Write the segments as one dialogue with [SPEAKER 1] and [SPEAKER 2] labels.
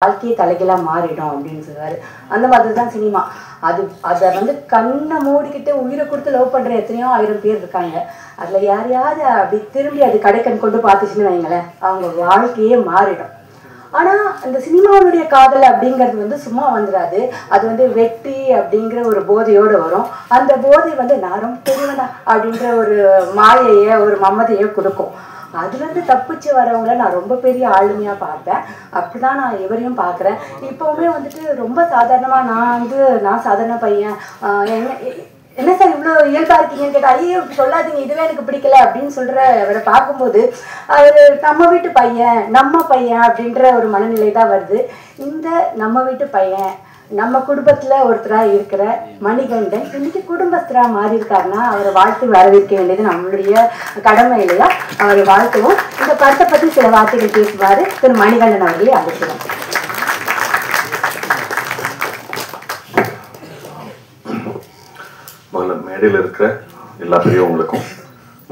[SPEAKER 1] வாழ்க்கையே தலைகளாக மாறிடும் அப்படின்னு சொல்லுவார். அந்த மாதிரி தான் சினிமா. அதை வந்து கண்ணை மூடிக்கிட்டு உயிரை கொடுத்து லவ் பண்ணுற எத்தனையோ 1000 பேர் இருக்காங்க. அதில் யாரையாவது அப்படி திரும்பி அது கடைக்கண் கொண்டு பார்த்துச்சுன்னு வைங்களேன், அவங்க வாழ்க்கையே மாறிடும். ஆனால் அந்த சினிமாவுடைய காதல் அப்படிங்கிறது வந்து சும்மா வந்துடாது. அது வந்து வெற்றி அப்படிங்கிற ஒரு போதையோடு வரும். அந்த போதை வந்து நான் ரொம்ப பெரியவனா அப்படின்ற ஒரு மாயையை ஒரு மமதையை கொடுக்கும். அதுலேருந்து தப்பிச்சு வரவங்கள நான் ரொம்ப பெரிய ஆளுமையாக பார்ப்பேன். அப்படி தான் நான் இவரையும் பார்க்குறேன். இப்போவுமே வந்துட்டு ரொம்ப சாதாரணமாக நான் சாதாரண பையன், என்ன சார் இவ்வளோ இயல்பாக இருக்கீங்கன்னு கேட்டால், ஐயோ இப்படி சொல்லாதீங்க, இதுவே எனக்கு பிடிக்கல அப்படின்னு சொல்கிற அவரை பார்க்கும்போது அவர் நம்ம வீட்டு பையன், நம்ம பையன் அப்படின்ற ஒரு மனநிலை தான் வருது. இந்த நம்ம வீட்டு பையன், நம்ம குடும்பத்தில் ஒருத்தராக இருக்கிற மணிகண்டன் இன்னைக்கு குடும்பஸ்தராக மாறி இருக்காருன்னா அவரை வாழ்த்து வரவேற்க வேண்டியது நம்மளுடைய கடமை இல்லையா? அவரை வாழ்த்துவோம். இந்த படத்தை பற்றி சில வார்த்தைகள் பேசுவார் திரு மணிகண்டன் அவர்களே அழைக்கிறோம்.
[SPEAKER 2] முதல்ல மேடையில் இருக்கிற எல்லா பெரியவங்களுக்கும்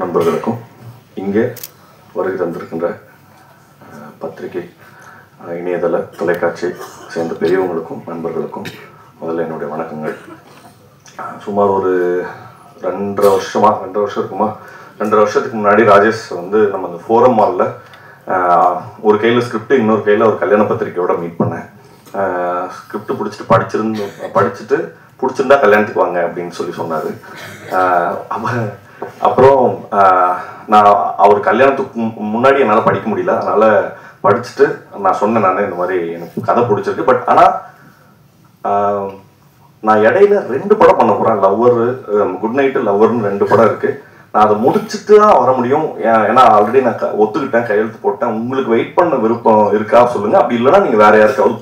[SPEAKER 2] நண்பர்களுக்கும் இங்கே வருகை தந்திருக்கின்ற பத்திரிகை இணையதள தொலைக்காட்சி சேர்ந்த பெரியவங்களுக்கும் நண்பர்களுக்கும் முதல்ல என்னுடைய வணக்கங்கள். சுமார் ஒரு 2.5 வருஷத்துக்கு முன்னாடி ராஜேஷ் வந்து நம்ம அந்த ஃபோரம் மாலில் ஒரு கையில் ஸ்கிரிப்ட் இன்னொரு கையில் ஒரு கல்யாண பத்திரிக்கையோட மீட் பண்ணேன். ஸ்கிரிப்ட் படிச்சுட்டு பிடிச்சிருந்தா கல்யாணத்துக்கு வாங்க அப்படின்னு சொன்னார். அப்புறம் நான் அவர் கல்யாணத்துக்கு முன்னாடி என்னால் படிக்க முடியல. அதனால் படிச்சுட்டு நான் சொன்னேன், நான் இந்த மாதிரி எனக்கு கதை பிடிச்சிருக்கு. பட் ஆனால் நான் இடையில 2 படம் பண்ண போகிறேன். லவ்வர், குட் நைட்டு, லவ்வர்னு 2 படம் இருக்குது. நான் அதை முடிச்சுட்டு தான் வர முடியும். ஏன்னா ஆல்ரெடி நான் ஒத்துக்கிட்டேன், கையெழுத்து போட்டேன். உங்களுக்கு வெயிட் பண்ண விருப்பம் இருக்கா சொல்லுங்கள், அப்படி இல்லைன்னா நீங்கள் வேறு யாருக்காவது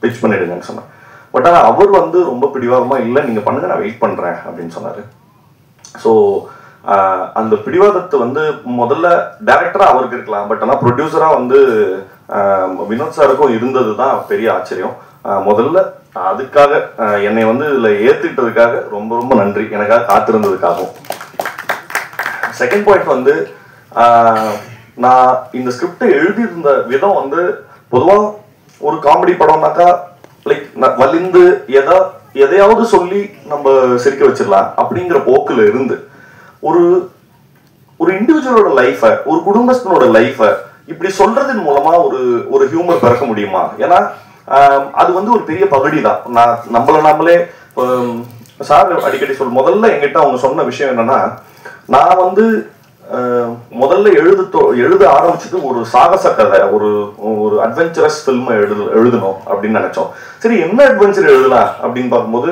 [SPEAKER 2] பிச் பண்ணிவிடுங்கன்னு சொன்னேன். பட் ஆனால் அவர் வந்து ரொம்ப பிடிவாதமாக இல்லை, நீங்கள் பண்ணுங்கள், நான் வெயிட் பண்ணுறேன் அப்படின்னு சொன்னார். ஸோ அந்த பிடிவாதத்தை வந்து முதல்ல டைரக்டராக அவருக்கு இருக்கலாம், பட் ஆனால் ப்ரொடியூசராக வந்து வினோத் சாருக்கும் இருந்தது தான் பெரிய ஆச்சரியம். முதல்ல அதுக்காக என்னை வந்து இதில் ஏற்றுக்கிட்டதுக்காக ரொம்ப ரொம்ப நன்றி, எனக்காக காத்திருந்ததுக்காகவும். செகண்ட் பாயிண்ட் வந்து நான் இந்த ஸ்கிரிப்டை எழுதியிருந்த விதம் வந்து பொதுவாக ஒரு காமெடி படம்னாக்கா லைக் வலிந்து எதையாவது சொல்லி நம்ம சிரிக்க வச்சிடலாம் அப்படிங்கிற போக்கில் இருந்து ஒரு இண்டிவிஜுவலோட லைஃபை, ஒரு குடும்பஸ்தனோட லைஃபை இப்படி சொல்றதன் மூலமா ஒரு ஹியூமர் பிறக்க முடியுமா? ஏன்னா அது வந்து ஒரு பெரிய பகுதி தான். நம்மளே சார் அடிக்கடி முதல்ல என்கிட்ட அவங்க சொன்ன விஷயம் என்னன்னா, நான் வந்து முதல்ல எழுத ஆரம்பிச்சுட்டு ஒரு சாகச கதை, ஒரு அட்வென்ச்சரஸ் ஃபில்ம் எழுதணும் அப்படின்னு நினைச்சோம். சரி, என்ன அட்வென்ச்சர் எழுதலாம் அப்படின்னு பார்க்கும்போது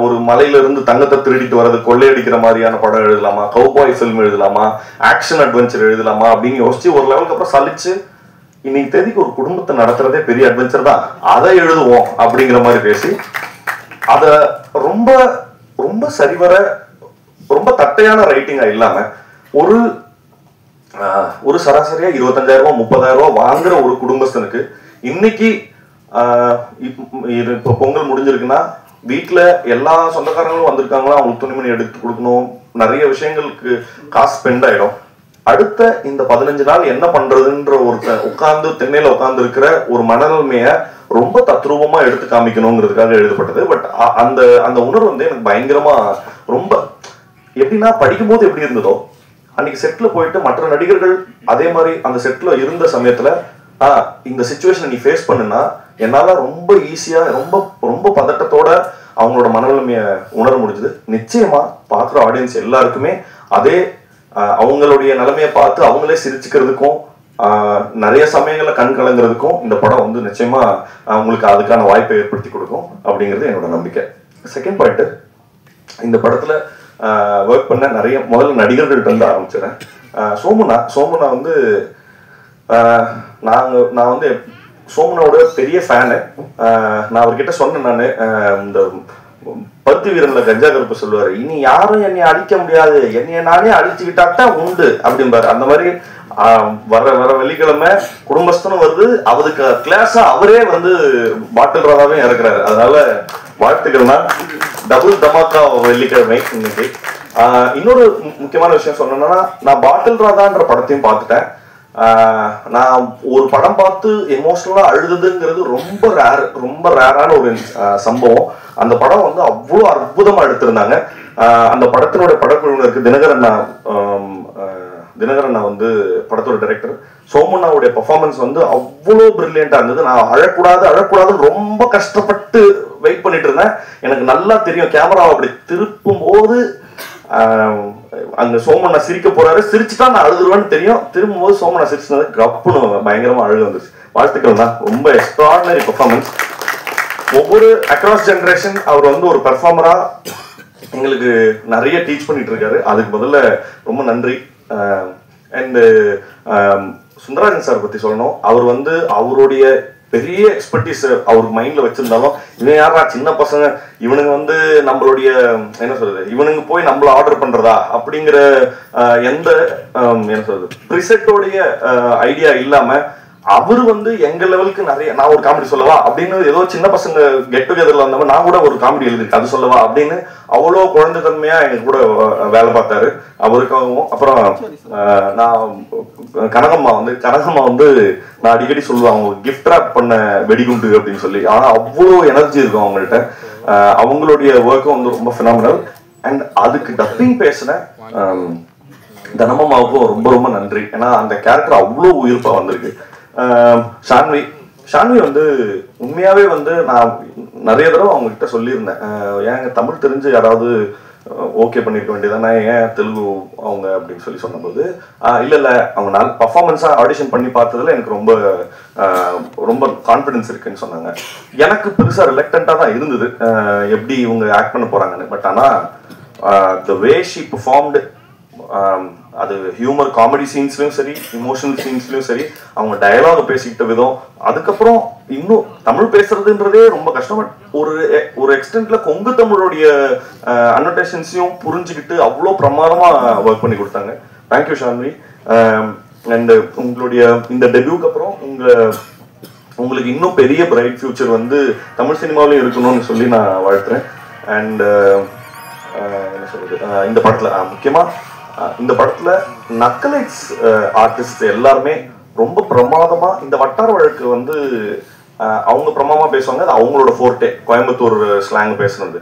[SPEAKER 2] ஒரு மலையில இருந்து தங்கத்தை திருடிட்டு வர்றது, கொள்ளையடிக்கிற மாதிரியான படம் எழுதலாமா, கவுபாய் ஃபில்ம் எழுதலாமா, ஆக்ஷன் அட்வென்ச்சர் எழுதலாமா அப்படின்னு யோசிச்சு ஒரு லெவலுக்கு அப்புறம் சலிச்சு இன்னைக்கு தேதிக்கு ஒரு குடும்பத்தை நடத்துறதே பெரிய அட்வென்ச்சர் தான், அதை எழுதுவோம் அப்படிங்கிற மாதிரி பேசி அதை ரொம்ப ரொம்ப சரிவர ரொம்ப தட்டையான ரைட்டிங்கா இல்லாம ஒரு சராசரியா 25,000 30,000 வாங்குற ஒரு குடும்பஸ்தனுக்கு இன்னைக்கு இப்போ பொங்கல் முடிஞ்சிருக்குன்னா வீட்டுல எல்லா சொந்தக்காரங்களும் வந்திருக்காங்களா, அவங்களுக்கு துணிமணி எடுத்து கொடுக்கணும், நிறைய விஷயங்களுக்கு காசு ஸ்பெண்ட் ஆயிடும். அடுத்த இந்த 15 நாள் என்ன பண்றதுன்ற உட்கார்ந்து திண்ணையில உட்கார்ந்து இருக்கிற ஒரு மனநிலைமைய ரொம்ப தத்ரூபமா எடுத்து காமிக்கணுங்கிறதுக்காக எழுதப்பட்டது. பட் அந்த உணர்வு வந்து எனக்கு பயங்கரமா ரொம்ப எப்படின்னா, படிக்கும் போது எப்படி இருந்ததோ அன்னைக்கு செட்ல போயிட்டு மற்ற நடிகர்கள் அதே மாதிரி அந்த செட்ல இருந்த சமயத்துல இந்த சிச்சுவேஷனை நீ ஃபேஸ் பண்ணுனா என்னால ரொம்ப ஈஸியா ரொம்ப ரொம்ப பதட்டத்தோட அவங்களோட மனநிலைமைய உணர முடிஞ்சது. நிச்சயமா பாக்குற ஆடியன்ஸ் எல்லாருக்குமே அதே அவங்களுடைய நிலைமையை பார்த்து அவங்களே சிரிச்சுக்கிறதுக்கும் நிறைய சமயங்கள்ல கண் கலங்குறதுக்கும் இந்த படம் வந்து நிச்சயமா அவங்களுக்கு அதுக்கான வாய்ப்பை ஏற்படுத்தி கொடுக்கும் அப்படிங்கிறது என்னோட நம்பிக்கை. செகண்ட் பாயிண்ட், இந்த படத்துல ஒர்க் பண்ண நிறைய முதல்ல நடிகர்கள்ட்ட இருந்து ஆரம்பிச்சிடறேன். சோமுனா வந்து நான் வந்து சோமுனாவோட பெரிய ஃபேனு. நான் அவர்கிட்ட சொன்னேன், நான் இந்த பருத்தி வீரன்ல கஞ்சா கருப்பு சொல்லுவாரு, இனி யாரும் என்னை அழிக்க முடியாது, என்னைய நானே அழிச்சுக்கிட்டாட்டா உண்டு அப்படின்பாரு. அந்த மாதிரி வர வெள்ளிக்கிழமை குடும்பஸ்தனும் வருது, அவருக்கு கிளாஸா அவரே வந்து பாட்டில் ராதாவே இறக்குறாரு. அதனால வாழ்த்துக்கள்னா டபுள் தமாக்கா வெள்ளிக்கிழமை இன்னைக்கு. இன்னொரு முக்கியமான விஷயம் சொன்னேன்னா, நான் பாட்டில் ராதான்ற படத்தையும் பார்த்துட்டேன். நான் ஒரு படம் பார்த்து எமோஷனலா அழுதுங்கிறது ரொம்ப ரேரான ஒரு சம்பவம். அந்த படம் வந்து அவ்வளோ அற்புதமா எடுத்திருந்தாங்க. அந்த படத்தினோட படக்குழுவினருக்கு தினகரண்ணா வந்து படத்தோட டைரக்டர். சோமண்ணாவுடைய பெர்ஃபார்மன்ஸ் வந்து அவ்வளோ பிரில்லியண்டா இருந்தது. நான் அழக்கூடாதுன்னு ரொம்ப கஷ்டப்பட்டு வெயிட் பண்ணிட்டு இருந்தேன். எனக்கு நல்லா தெரியும் கேமராவை அப்படி திருப்பும் போது அங்க சோமண்ணா சிரிக்க போறாரு, சிரிச்சுட்டா நான் அழுதுருவேன்னு தெரியும். திரும்பும் போது சோமண்ணா சிரிச்சது கப்புன்னு பயங்கரமா அழுகு வந்துச்சு. வாழ்த்துக்கள் தான், ரொம்ப எக்ஸ்ட்ராடினரி பெர்ஃபார்மன்ஸ். ஒவ்வொரு அக்ராஸ் ஜெனரேஷன் அவர் வந்து ஒரு பெர்ஃபார்மரா எங்களுக்கு நிறைய டீச் பண்ணிட்டு இருக்காரு. அதுக்கு முதல்ல ரொம்ப நன்றி. அண்ட் சுந்தரராஜன் சார் பத்தி சொல்லணும். அவர் வந்து அவருடைய பெரிய எக்ஸ்பர்டீஸ் அவருக்கு மைண்ட்ல வச்சிருந்தாலும், இவன் யாரா சின்ன பசங்க, இவனுங்க வந்து நம்மளுடைய என்ன சொல்றது, இவனுங்க போய் நம்மள ஆர்டர் பண்றதா அப்படிங்கிற எந்த என்ன சொல்றது ப்ரிசெட்டோடைய ஐடியா இல்லாம அவரு வந்து எங்க லெவலுக்கு நிறைய, நான் ஒரு காமெடி சொல்லவா அப்படின்னு ஏதோ சின்ன பசங்க கெட் டுகெதர்ல வந்தவங்க நான் கூட ஒரு காமெடி எழுதிருக்கு அது சொல்லவா அப்படின்னு அவ்வளோ குழந்தை தன்மையா எங்க கூட வேலை பார்த்தாரு. அவருக்காகவும் அப்புறம் நான் கனகம்மா வந்து நான் அடிக்கடி சொல்லுவேன், அவங்க கிஃப்ட் ராப் பண்ண வெடிகுண்டு அப்படின்னு சொல்லி. ஆனா அவ்வளோ எனர்ஜி இருக்கும் அவங்கள்ட்ட. அவங்களுடைய ஒர்க்கும் வந்து ரொம்ப ஃபினாமினல். அண்ட் அதுக்கு டப்பிங் பேசின தனமாவுக்கும் ரொம்ப ரொம்ப நன்றி. ஏன்னா அந்த கேரக்டர் அவ்வளோ உயிர்ப்பா வந்திருக்கு. ஷான்வி வந்து உண்மையாவே வந்து நான் நிறைய தடவை அவங்க கிட்ட சொல்லியிருந்தேன், ஏங்க தமிழ் தெரிஞ்சு யாராவது ஓகே பண்ணிருக்க வேண்டியதானே, ஏன் தெலுங்கு அவங்க அப்படின்னு சொல்லி சொன்னபோது இல்ல அவங்க நான் பர்ஃபார்மன்ஸா ஆடிஷன் பண்ணி பார்த்ததுல எனக்கு ரொம்ப கான்ஃபிடன்ஸ் இருக்குன்னு சொன்னாங்க. எனக்கு பெருசா ரிலக்டண்டா தான் இருந்தது எப்படி இவங்க ஆக்ட் பண்ண போறாங்கன்னு. பட் ஆனா த வே ஷி பெர்ஃபார்ம்டு, அது ஹியூமர் காமெடி சீன்ஸ்லயும் சரி, இமோஷனல் சீன்ஸ்லயும் சரி, அவங்க டயலாக பேசிக்கிட்ட விதம், அதுக்கப்புறம் இன்னும் தமிழ் பேசுறதுன்றதே ரொம்ப கஷ்டம். பட் ஒரு எக்ஸ்டென்ட்ல கொங்கு தமிழுடைய அனோட்டேஷன்ஸையும் புரிஞ்சுக்கிட்டு அவ்வளோ பிரமாதமா ஒர்க் பண்ணி கொடுத்தாங்க. தேங்க்யூ ஷான்வி. அண்ட் உங்களுடைய இந்த டெபியூக்கு அப்புறம் உங்களுக்கு இன்னும் பெரிய பிரைட் ஃபியூச்சர் வந்து தமிழ் சினிமாவிலையும் இருக்கணும்னு சொல்லி நான் வாழ்த்துறேன். அண்ட் என்ன சொல்றது, இந்த படத்துல முக்கியமா இந்த படத்துல நக்கலைட்ஸ் ஆர்டிஸ்ட் எல்லாருமே ரொம்ப பிரமாதமா, இந்த வட்டார வழக்கு வந்து அவங்க பிரமாதமா பேசுவாங்க, அது அவங்களோட ஃபோர்ட்டே. கோயம்புத்தூர் ஸ்லாங் பேசுனது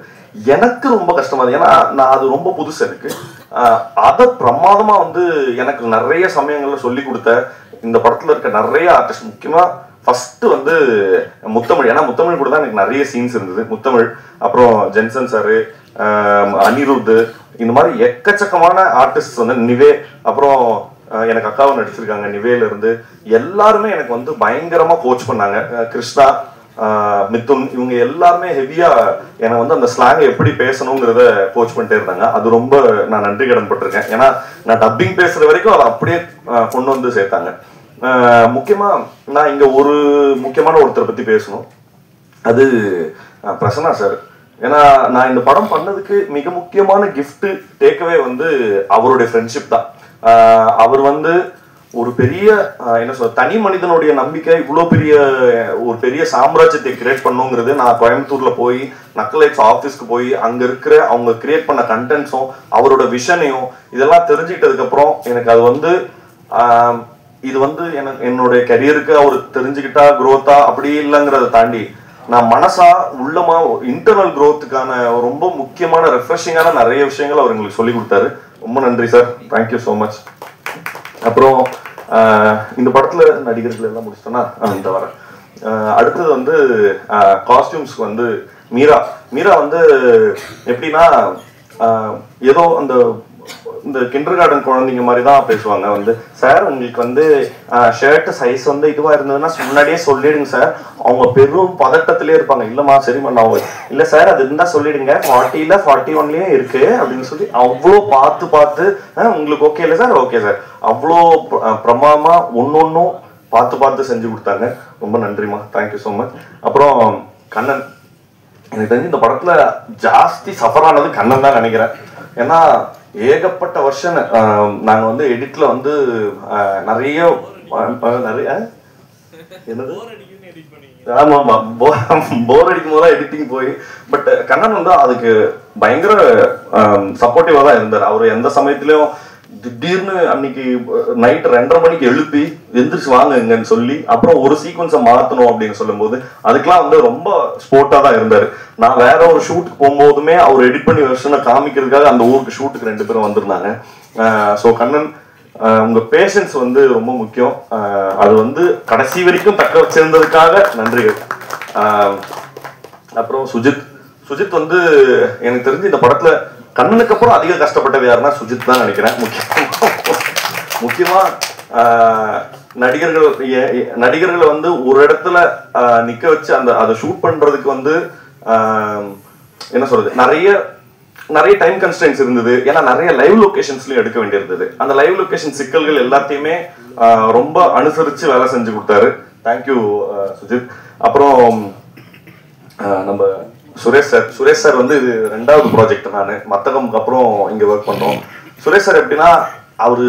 [SPEAKER 2] எனக்கு ரொம்ப கஷ்டமா இருக்கு. ஏன்னா நான் அது ரொம்ப புதுசு எனக்கு. அதை பிரமாதமா வந்து எனக்கு நிறைய சமயங்கள்ல சொல்லி கொடுத்த இந்த படத்துல இருக்க நிறைய ஆர்டிஸ்ட், முக்கியமா ஃபர்ஸ்ட் வந்து முத்தமிழ். ஏன்னா முத்தமிழ் கூட தான் எனக்கு நிறைய சீன்ஸ் இருந்தது. முத்தமிழ், அப்புறம் ஜென்சன் சாரு, அனிருத், இந்த மாதிரி எக்கச்சக்கமான ஆர்டிஸ்ட் வந்து நிவே, அப்புறம் எனக்கு அக்காவை நடிச்சிருக்காங்க நிவேல இருந்து, எல்லாருமே எனக்கு வந்து பயங்கரமா கோச் பண்ணாங்க. கிருஷ்ணா, மிதுன், இவங்க எல்லாருமே ஹெவியா எனக்கு வந்து அந்த ஸ்லாங் எப்படி பேசணுங்கிறத கோச் பண்ணிட்டே இருந்தாங்க. அது ரொம்ப நான் நன்றி கடன் பட்டிருக்கேன். ஏன்னா நான் டப்பிங் பேசுற வரைக்கும் அதை அப்படியே கொண்டு வந்து சேர்த்தாங்க. முக்கியமா நான் இங்க ஒரு முக்கியமான ஒருத்தரை பத்தி பேசணும், அது பிரசன்னா சார். ஏன்னா நான் இந்த படம் பண்ணதுக்கு மிக முக்கியமான கிஃப்ட் டேக்அவே வந்து அவருடைய ஃப்ரெண்ட்ஷிப் தான். அவர் வந்து ஒரு பெரிய என்ன சொல்ற தனி மனிதனுடைய நம்பிக்கை, இவ்வளோ ஒரு பெரிய சாம்ராஜ்யத்தை கிரியேட் பண்ணுங்கிறது, நான் கோயம்புத்தூர்ல போய் நக்கலைட்ஸ் ஆஃபீஸ்க்கு போய் அங்க இருக்கிற அவங்க கிரியேட் பண்ண கண்டென்ட்ஸும் அவரோட விஷனையும் இதெல்லாம் தெரிஞ்சுக்கிட்டதுக்கு அப்புறம் எனக்கு அது வந்து இது வந்து என்னுடைய கரியருக்கு அவர் தெரிஞ்சுக்கிட்டா குரோத்தா அப்படி இல்லைங்கிறத தாண்டி நான் மனசா உள்ளமா இன்டர்னல் குரோத்துக்கான ரொம்ப முக்கியமான ரெஃப்ரெஷிங்கான நிறைய விஷயங்கள் அவர் எங்களுக்கு சொல்லி கொடுத்தாரு. ரொம்ப நன்றி சார், தேங்க்யூ ஸோ மச். அப்புறம் இந்த படத்துல நடிகர்கள் எல்லாம் முடிச்சிட்டோன்னா இந்த வரேன். அடுத்தது வந்து காஸ்டியூம்ஸ்க்கு வந்து மீரா வந்து எப்படின்னா ஏதோ இந்த கிண்டர் கார்டன் குழந்தைங்க மாதிரி தான் பேசுவாங்க. வந்து சார் உங்களுக்கு வந்து ஷர்ட் சைஸ் வந்து இதுவா இருந்ததுன்னா முன்னாடியே சொல்லிடுங்க சார். அவங்க பெரும் பதட்டத்திலே இருப்பாங்க. இல்லம்மா சரிம்மா நான் இல்ல சார் அது இருந்தா சொல்லிடுங்க, 40ல 41லயே இருக்கு அப்படின்னு சொல்லி அவ்வளோ பார்த்து உங்களுக்கு ஓகே இல்லை சார், ஓகே சார், அவ்வளோ பிரமாதமா ஒன்னொன்னும் பார்த்து செஞ்சு கொடுத்தாங்க. ரொம்ப நன்றிம்மா, தேங்க்யூ ஸோ மச். அப்புறம் கண்ணன், எனக்கு தெரிஞ்சு இந்த படத்துல ஜாஸ்தி சஃபர் ஆனது கண்ணன் தான் நினைக்கிறேன். ஏன்னா ஏகப்பட்ட வருஷன் நாங்க வந்து எடிட்ல வந்து நிறைய என்னது ஆமா போர் அடிக்கும் போது எடிட்டிங் போய், பட் கண்ணன் வந்து அதுக்கு பயங்கர சப்போர்ட்டிவா தான் இருந்தார். அவர் எந்த சமயத்திலயும் திடீர்னு அன்னைக்கு நைட் 2:30 மணிக்கு எழுப்பி எந்திரிச்சு வாங்கன்னு சொல்லி அப்புறம் ஒரு சீக்வன்ஸை மாற்றணும் அப்படின்னு சொல்லும்போது அதுக்கெல்லாம் வந்து ரொம்ப ஸ்போர்ட்டாக தான் இருந்தார். நான் வேற ஒரு ஷூட்டுக்கு போகும்போதுமே அவர் எடிட் பண்ணி வெர்ஷனை காமிக்கிறதுக்காக அந்த ஊருக்கு ஷூட்டுக்கு 2 பேரும் வந்திருந்தாங்க. ஸோ கண்ணன், உங்க பேஷன்ஸ் வந்து ரொம்ப முக்கியம். அது வந்து கடைசி வரைக்கும் தக்க வச்சிருந்ததுக்காக நன்றிகள். அப்புறம் சுஜித் வந்து எனக்கு தெரிஞ்சு இந்த படத்துல கண்ணனுக்கு அப்புறம் அதிக கஷ்டப்பட்டது யாருன்னா சுஜித் தான் நினைக்கிறேன். முக்கியமா நடிகர்களை வந்து ஒரு இடத்துல நிக்க வச்சு அதை ஷூட் பண்றதுக்கு வந்து என்ன சொல்றது, நிறைய டைம் கன்ஸ்ட்ரெயின்ஸ் இருந்தது. ஏன்னா நிறைய லைவ் லொகேஷன்ஸ்லயும் எடுக்க வேண்டியிருந்தது. அந்த லைவ் லொகேஷன் சிக்கல்கள் எல்லாத்தையுமே ரொம்ப அனுசரிச்சு வேலை செஞ்சு கொடுத்தாரு. தேங்க்யூ சுஜித். அப்புறம் நம்ம சுரேஷ் சார் வந்து இது 2வது ப்ராஜெக்ட். நான் மத்தகமுக்கு அப்புறம் இங்க ஒர்க் பண்றோம். சுரேஷ் சார் எப்படின்னா அவரு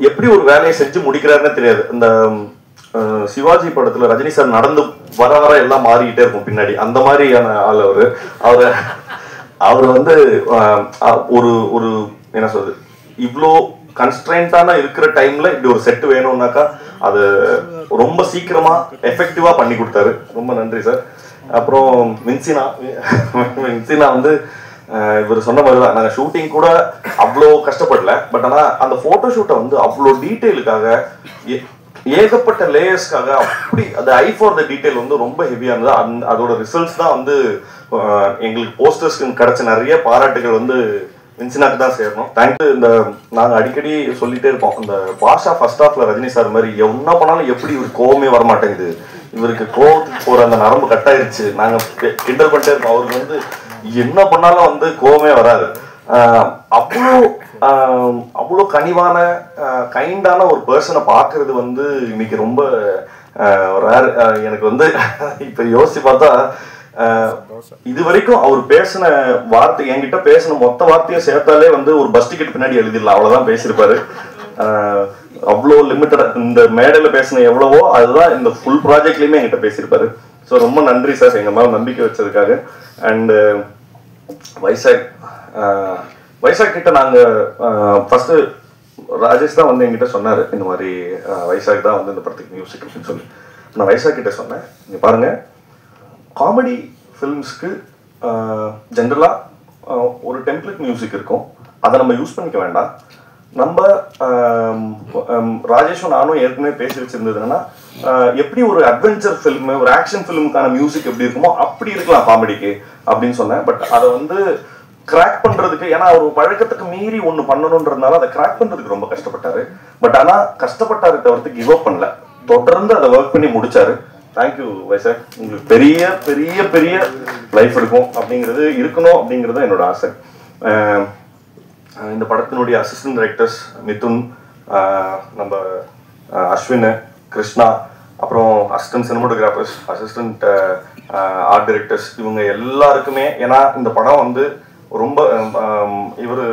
[SPEAKER 2] எப்படி ஒரு வேலையை செஞ்சு முடிக்கிறாருன்னு தெரியாது. இந்த சிவாஜி படத்துல ரஜினி சார் நடந்து வர எல்லாம் மாறிக்கிட்டே இருக்கும் பின்னாடி, அந்த மாதிரியான ஆள் அவர் வந்து ஒரு என்ன சொல்றது, இவ்வளோ கன்ஸ்ட்ரெயின்டான இருக்கிற டைம்ல இப்படி ஒரு செட் வேணும்னாக்கா அது ரொம்ப சீக்கிரமா எஃபெக்டிவா பண்ணி கொடுத்தாரு. ரொம்ப நன்றி சார். அப்புறம் வின்சினா வந்து இவர் சொன்ன மாதிரிதான், நாங்கள் ஷூட்டிங் கூட அவ்வளோ கஷ்டப்படல. பட் ஆனால் அந்த ஃபோட்டோ ஷூட்டை வந்து அவ்வளோ டீட்டெயிலுக்காக, ஏகப்பட்ட லேயர்ஸ்க்காக அப்படி அந்த ஐ ஃபார் த டீட்டெயில் வந்து ரொம்ப ஹெவியாக இருந்தது. அதோட ரிசல்ட்ஸ் தான் வந்து எங்களுக்கு போஸ்டர்ஸ்க்கு கிடைச்ச நிறைய பாராட்டுகள் வந்து வின்சினாக்கு தான் சேரணும். தேங்க்யூ. இந்த நாங்கள் அடிக்கடி சொல்லிட்டே இருப்போம், இந்த பாஷா ஃபர்ஸ்ட் ஹாஃப்ல ரஜினி சார் மாதிரி என்ன பண்ணாலும் எப்படி இவர் கோவமே வர மாட்டேங்குது, இவருக்கு கோவத்துக்கு போற அந்த நரம்பு கட்டாயிருச்சு, நாங்கள் கிண்டல் பண்ணிட்டே இருப்போம். அவருக்கு வந்து என்ன பண்ணாலும் வந்து கோவமே வராது. அவ்வளோ கனிவான கைண்டான ஒரு பர்சனை பார்க்கறது வந்து இன்னைக்கு ரொம்ப ரேர். எனக்கு வந்து இப்போ யோசிச்சு பார்த்தா இது வரைக்கும் அவர் பேசின வார்த்தை, என்கிட்ட பேசின மொத்த வார்த்தையும் சேர்த்தாலே வந்து ஒரு பஸ் டிக்கெட் பின்னாடி எழுதிடலாம், அவ்வளவுதான் பேசியிருப்பாரு. அவ்வளோ லிமிட்டட். இந்த மேடையில் பேசின எவ்வளவோ அதுதான் இந்த ஃபுல் ப்ராஜெக்ட்லயுமே என்கிட்ட பேசியிருப்பாரு. ஸோ ரொம்ப நன்றி சார் எங்க மேல நம்பிக்கை வச்சதுக்காக. அண்ட் வைசாக் கிட்ட நாங்க ஃபர்ஸ்ட் ராஜேஷ் தான் வந்து என்கிட்ட சொன்னாரு, இந்த மாதிரி வைசாக் தான் வந்து இந்த படத்துக்கு மியூசிக் அப்படின்னு சொல்லி. நான் வைசாக் கிட்ட சொன்னேன், நீங்க பாருங்க, காமெடி ஃபிலிம்ஸ்க்கு ஜென்ரலாக ஒரு டெம்ப்ளேட் மியூசிக் இருக்கும், அதை நம்ம யூஸ் பண்ணிக்க வேண்டாம். நம்ம ராஜேஷும் நானும் ஏற்கனவே பேசி வச்சிருந்தது என்னன்னா, எப்படி ஒரு அட்வென்ச்சர் ஃபிலிம், ஒரு ஆக்ஷன் ஃபிலிமுக்கான மியூசிக் எப்படி இருக்குமோ அப்படி இருக்கலாம் காமெடிக்கு அப்படின்னு சொன்னேன். பட் அதை வந்து கிராக் பண்றதுக்கு, ஏன்னா ஒரு பழக்கத்துக்கு மீறி ஒன்று பண்ணணுன்றதுனால அதை கிராக் பண்றதுக்கு ரொம்ப கஷ்டப்பட்டாரு. பட் ஆனால் கஷ்டப்பட்டாரு தவிர்த்து கிவ் அப் பண்ணல, தொடர்ந்து அதை ஒர்க் பண்ணி முடிச்சாரு. தேங்க்யூ வைசாக். உங்களுக்கு பெரிய பெரிய பெரிய லைஃப் இருக்கணும் அப்படிங்கிறது என்னோட ஆசை. இந்த படத்தினுடைய அசிஸ்டன்ட் டைரக்டர்ஸ் மிதுன், நம்ம அஸ்வின், கிருஷ்ணா, அப்புறம் assistant cinematographers, assistant art directors, இவங்க எல்லாருக்குமே, ஏன்னா இந்த படம் வந்து ரொம்ப இவர்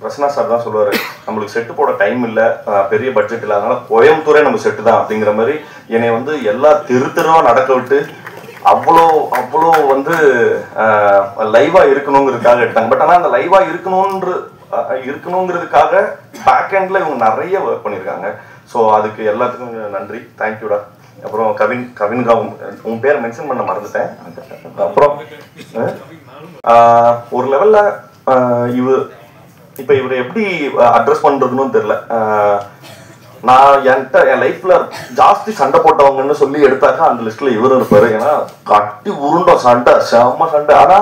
[SPEAKER 2] பிரசன்னா சார் தான் சொல்லுவார், நம்மளுக்கு செட்டு போட டைம் இல்லை, பெரிய பட்ஜெட் இல்லை, அதனால கோயம்புத்தூரே நம்ம செட்டு தான் அப்படிங்கிற மாதிரி என்னை வந்து எல்லா தெருவா நடக்க விட்டு அவ்வளோ வந்து லைவா இருக்கணுங்கிறதுக்காக எடுத்தாங்க. பட் ஆனால் அந்த லைவா இருக்கணுங்கிறதுக்காக பேக் எண்ட்ல இவங்க நிறைய ஒர்க் பண்ணியிருக்காங்க. ஸோ அதுக்கு எல்லாத்துக்கும் நன்றி, தேங்க்யூடா. அப்புறம் கவின்காவும், உன் பேரை மென்ஷன் பண்ண மறந்துட்டேன். அப்புறம் ஒரு லெவல்ல இவரை எப்படி அட்ரஸ் பண்றதுன்னு தெரியல. நான் என் லைஃப்ல ஜாஸ்தி சண்டை போட்டவங்கன்னு சொல்லி எடுத்தாக்கா அந்த லிஸ்ட்ல இவரும் இருப்பாரு. ஏன்னா கட்டி உருண்டோம் சண்டை, செம்ம சண்டை. ஆனா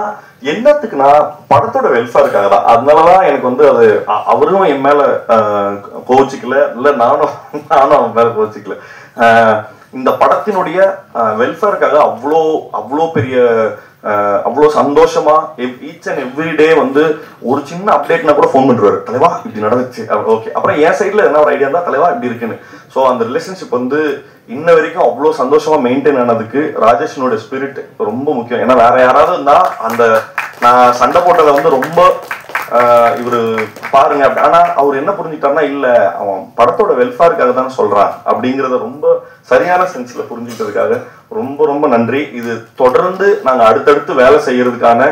[SPEAKER 2] என்னத்துக்குன்னா படத்தோட வெல்ஃபேருக்காக தான். அதனாலதான் எனக்கு வந்து அது அவரும் என் மேல கோச்சிக்கல, இல்ல நானும் அவன் மேல கோச்சிக்கல. இந்த படத்தினுடைய வெல்ஃபேருக்காக அவ்வளோ பெரிய அவ்வளோ சந்தோஷமா ஈச் அண்ட் எவ்ரி டே வந்து ஒரு சின்ன அப்டேட்னா கூட ஃபோன் பண்ணுவாரு, தலைவா இப்படி நடந்துச்சு, ஓகே. அப்புறம் என் சைட்ல என்ன ஒரு ஐடியா இருந்தா, தலைவா இப்படி இருக்குன்னு. ஸோ அந்த ரிலேஷன்ஷிப் வந்து இன்ன வரைக்கும் அவ்வளோ சந்தோஷமா மெயின்டைன் ஆனதுக்கு ராஜேஷனோட ஸ்பிரிட் ரொம்ப முக்கியம். ஏன்னா வேற யாராவது இருந்தா அந்த நான் சண்டை போட்டதை வந்து ரொம்ப இவரு பாருங்க அப்படி, ஆனா அவர் என்ன புரிஞ்சுக்கிட்டாருன்னா, இல்ல அவன் படத்தோட வெல்ஃபேருக்காக தானே சொல்றான் அப்படிங்கிறத ரொம்ப சரியான சென்ஸ்ல புரிஞ்சுக்கிட்டதுக்காக ரொம்ப ரொம்ப நன்றி. இது தொடர்ந்து நாங்க அடுத்தடுத்து வேலை செய்யறதுக்கான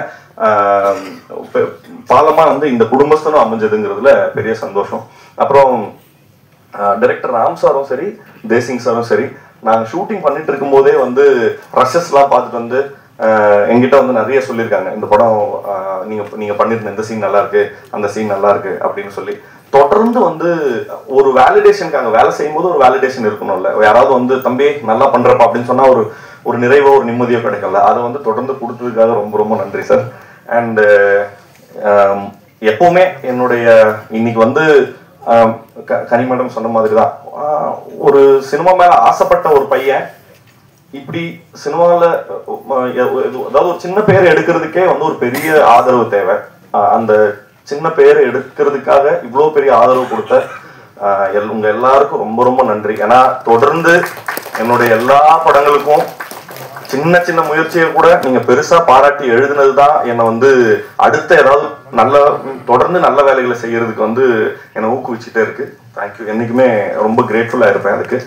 [SPEAKER 2] பாலமா வந்து இந்த குடும்பஸ்தனும் அமைஞ்சதுங்கிறதுல பெரிய சந்தோஷம். அப்புறம் டைரக்டர் ராம் சாரும் சரி, தேசிங் சாரும் சரி, நாங்கள் ஷூட்டிங் பண்ணிட்டு இருக்கும் போதே வந்து ரஷஸ்லாம் பார்த்துட்டு வந்து எங்கிட்ட வந்து நிறைய சொல்லியிருக்காங்க, இந்த படம் நீங்க பண்ணிருந்த இந்த சீன் நல்லா இருக்கு, அந்த சீன் நல்லா இருக்கு அப்படின்னு சொல்லி தொடர்ந்து வந்து ஒரு வேலிடேஷனுக்காக வேலை செய்யும் போது ஒரு வேலிடேஷன் இருக்கணும்ல. யாராவது வந்து தம்பி நல்லா பண்றப்பா அப்படின்னு சொன்னா ஒரு நிறைவோ ஒரு நிம்மதியோ கிடைக்கல. அதை வந்து தொடர்ந்து கொடுத்ததுக்காக ரொம்ப ரொம்ப நன்றி சார். அண்ட் எப்பவுமே என்னுடைய இன்னைக்கு வந்து கனி மேடம் சொன்ன மாதிரி தான், ஒரு சினிமா மேல ஆசைப்பட்ட ஒரு பையன் இப்படி சினிமாவில் அதாவது ஒரு சின்ன பேர் எடுக்கிறதுக்கே வந்து ஒரு பெரிய ஆதரவு தேவை. அந்த சின்ன பேர் எடுக்கிறதுக்காக இவ்வளோ பெரிய ஆதரவு கொடுத்த உங்க எல்லாருக்கும் ரொம்ப ரொம்ப நன்றி. ஏன்னா தொடர்ந்து என்னுடைய எல்லா படங்களுக்கும் சின்ன சின்ன முயற்சியை கூட நீங்க பெருசா பாராட்டி எழுதுனது தான் என்னை வந்து அடுத்த ஏதாவது தொடர்ந்து நல்ல வேலைகளை செய்யறதுக்கு வந்து என்னை ஊக்குவிச்சுட்டே இருக்கு. தேங்க்யூ. என்னைக்குமே ரொம்ப கிரேட்ஃபுல்லா இருப்பேன் அதுக்கு.